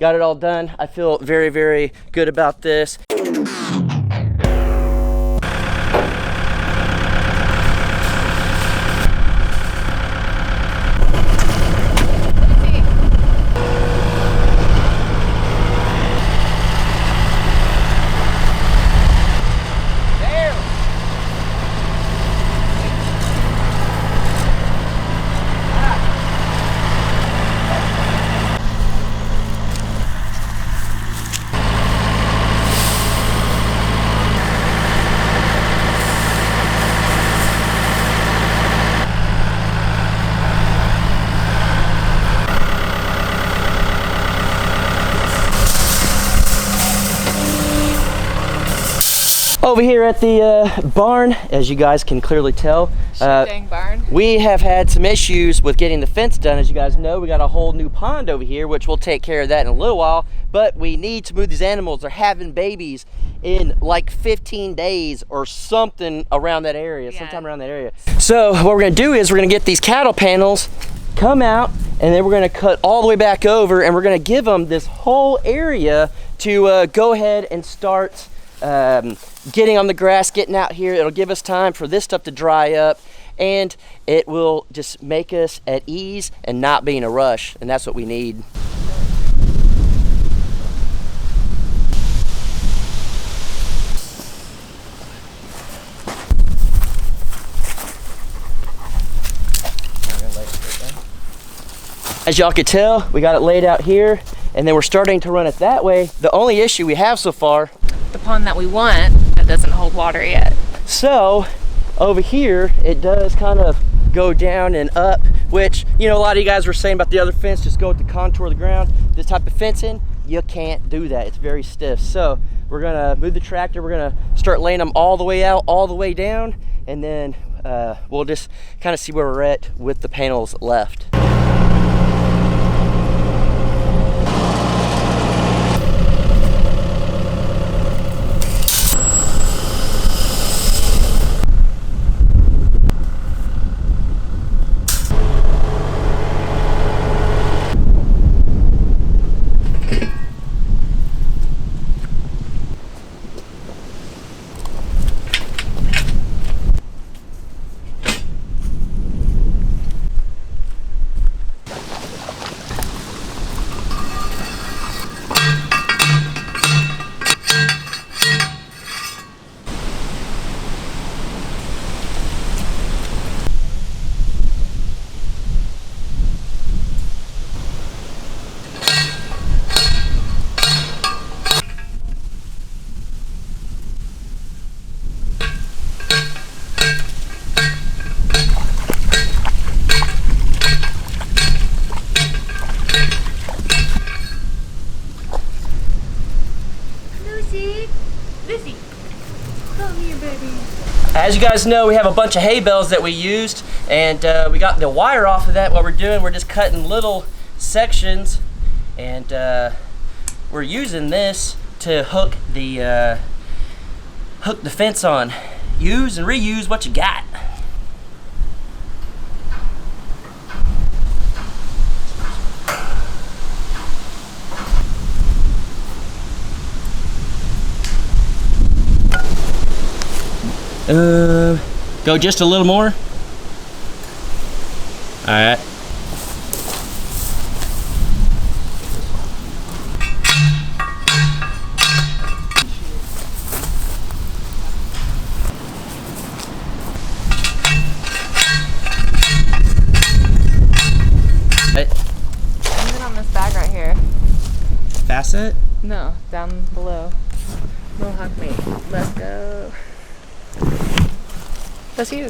got it all done. I feel very, very good about this. Over here at the barn, as you guys can clearly tell, Dang barn. We have had some issues with getting the fence done. As you guys know, we got a whole new pond over here, which we'll take care of that in a little while, but we need to move these animals. They're having babies in like 15 days or something around that area, sometime around that area. So what we're gonna do is we're gonna get these cattle panels, come out, and then we're gonna cut all the way back over, and we're gonna give them this whole area to go ahead and start getting on the grass, getting out here. It'll give us time for this stuff to dry up, and it will just make us at ease and not be in a rush, and that's what we need. As y'all can tell, we got it laid out here, and then we're starting to run it that way. The only issue we have so far, The pond that we want, that doesn't hold water yet. so over here, it does kind of go down and up, which, you know, a lot of you guys were saying about the other fence, just go with the contour of the ground. This type of fencing, you can't do that. It's very stiff. So we're gonna move the tractor. We're gonna start laying them all the way out, all the way down, and then we'll just kind of see where we're at with the panels left. As you guys know, we have a bunch of hay bales that we used, and we got the wire off of that. What we're doing, we're just cutting little sections, and we're using this to hook the fence on. Use and reuse what you got. Go just a little more. All right. And then on this bag right here. Facet? No, down below. Mohawk mate. Let's go. That's you.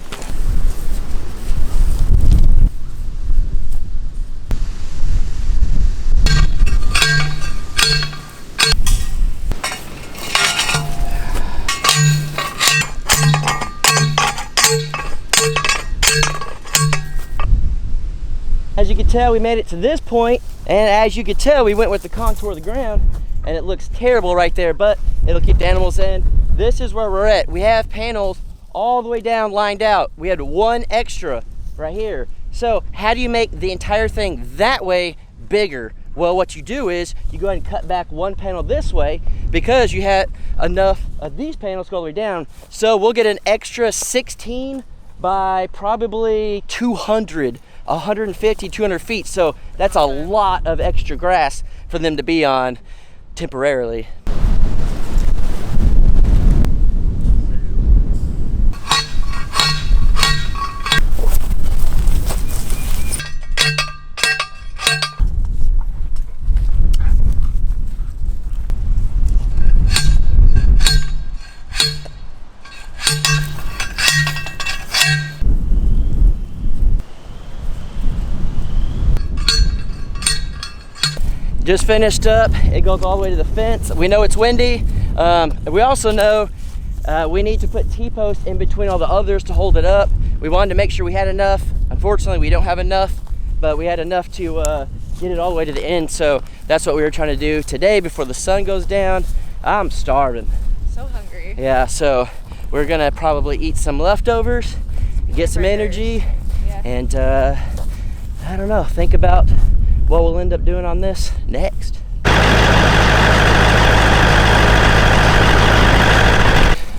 As you can tell, we made it to this point, and as you can tell, we went with the contour of the ground, and it looks terrible right there, but it'll keep the animals in. This is where we're at. We have panels all the way down lined out. We had one extra right here. So how do you make the entire thing that way bigger? Well, what you do is you go ahead and cut back one panel this way because you had enough of these panels go all the way down. So we'll get an extra 16 by probably 200, 150, 200 feet. So that's a lot of extra grass for them to be on temporarily. Just finished up. It goes all the way to the fence. We know it's windy. We also know we need to put T-posts in between all the others to hold it up. We wanted to make sure we had enough. Unfortunately, we don't have enough, but we had enough to get it all the way to the end. So that's what we were trying to do today before the sun goes down. I'm starving. So hungry. Yeah, so we're gonna probably eat some leftovers, get some energy, and I don't know, think about what we'll end up doing on this next.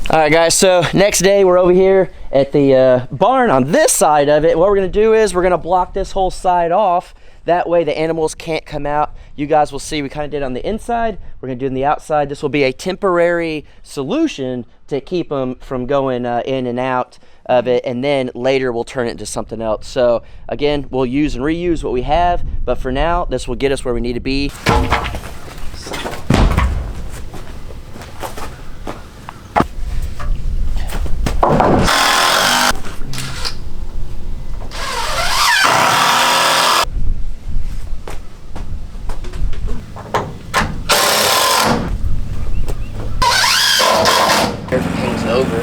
All right, guys, so next day we're over here at the barn on this side of it. What we're gonna do is we're gonna block this whole side off. That way the animals can't come out. You guys will see we kind of did on the inside. We're gonna do it on the outside. This will be a temporary solution to keep them from going in and out of it, and then later we'll turn it into something else. So again, we'll use and reuse what we have, but for now, this will get us where we need to be. Everything's over.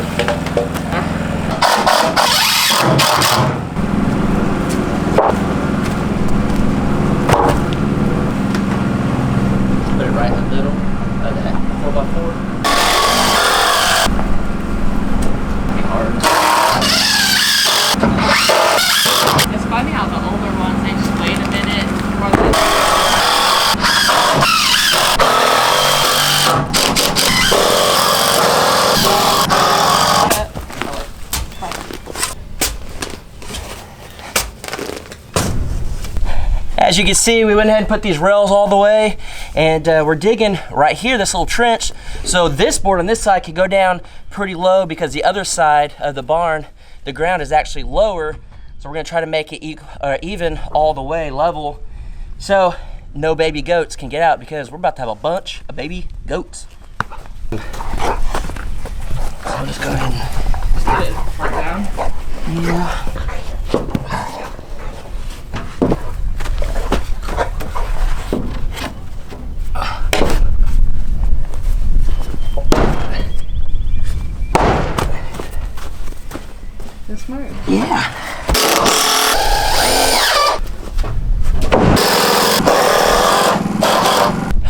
Put it right in the middle of that 4x4. Be hard. It's funny how the older ones, they just wait a minute before they... As you can see, we went ahead and put these rails all the way, and we're digging right here, this little trench. So this board on this side can go down pretty low because the other side of the barn, the ground is actually lower. So we're gonna try to make it even all the way level. So no baby goats can get out because we're about to have a bunch of baby goats. So I'll just go ahead and Put it right down. yeah. That's smart. Yeah.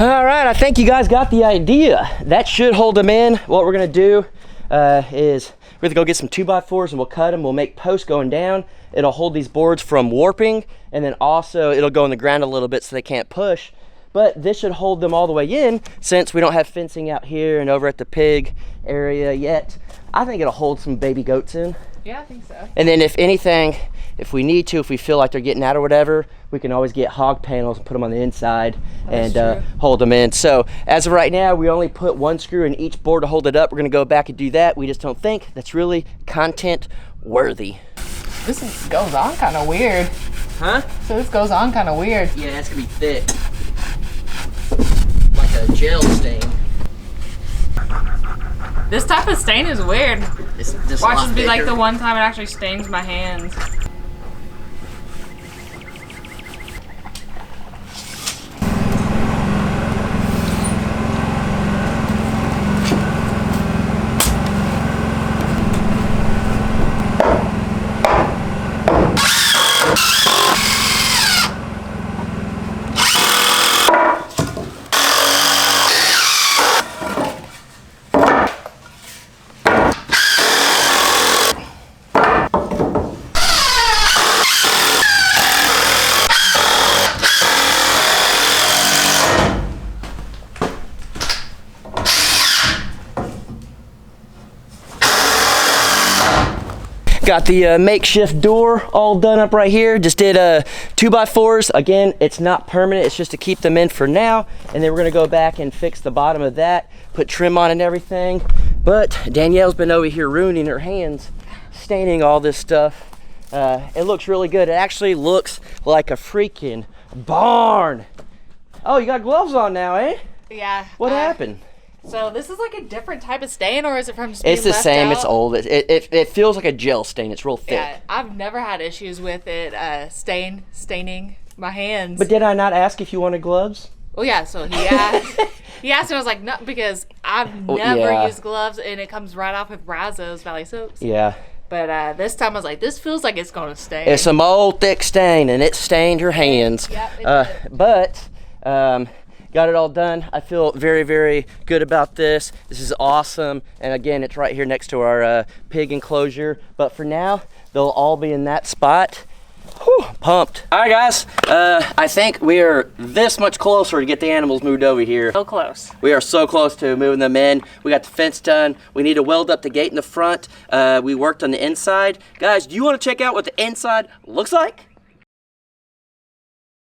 All right, I think you guys got the idea. That should hold them in. What we're gonna do is we're gonna go get some 2x4s and we'll cut them. We'll make posts going down. It'll hold these boards from warping, and then also it'll go in the ground a little bit so they can't push. But this should hold them all the way in since we don't have fencing out here and over at the pig area yet. I think it'll hold some baby goats in. Yeah, I think so. And then if anything, if we need to, if we feel like they're getting out or whatever, we can always get hog panels and put them on the inside and hold them in. So as of right now, we only put one screw in each board to hold it up. We're gonna go back and do that. We just don't think that's really content worthy. This goes on kind of weird. Huh? So this goes on kind of weird. Yeah, it's gonna be thick. Like a gel stain. This type of stain is weird. It's just Watch this be like the one time it actually stains my hands. Got the makeshift door all done up right here. Just did 2x4s. Again, it's not permanent. It's just to keep them in for now. And then we're gonna go back and fix the bottom of that, put trim on and everything. But Danielle's been over here ruining her hands, staining all this stuff. It looks really good. It actually looks like a freaking barn. Oh, you got gloves on now, eh? Yeah. What happened? So this is like a different type of stain, or is it from just being It's the left same. out? It's old. It feels like a gel stain. It's real thick. Yeah, I've never had issues with it staining my hands. But did I not ask if you wanted gloves? Well, yeah. So he asked, and I was like, no, because I've never used gloves, and it comes right off with Brazos Valley soaps. Yeah. But this time I was like, this feels like it's gonna stain. It's some old thick stain, and it stained her hands. Yep, it But got it all done. I feel very, very good about this. This is awesome. And again, it's right here next to our pig enclosure. But for now, they'll all be in that spot. Whew, pumped. All right, guys. I think we are this much closer to get the animals moved over here. So close. We are so close to moving them in. We got the fence done. We need to weld up the gate in the front. We worked on the inside. Guys, do you want to check out what the inside looks like?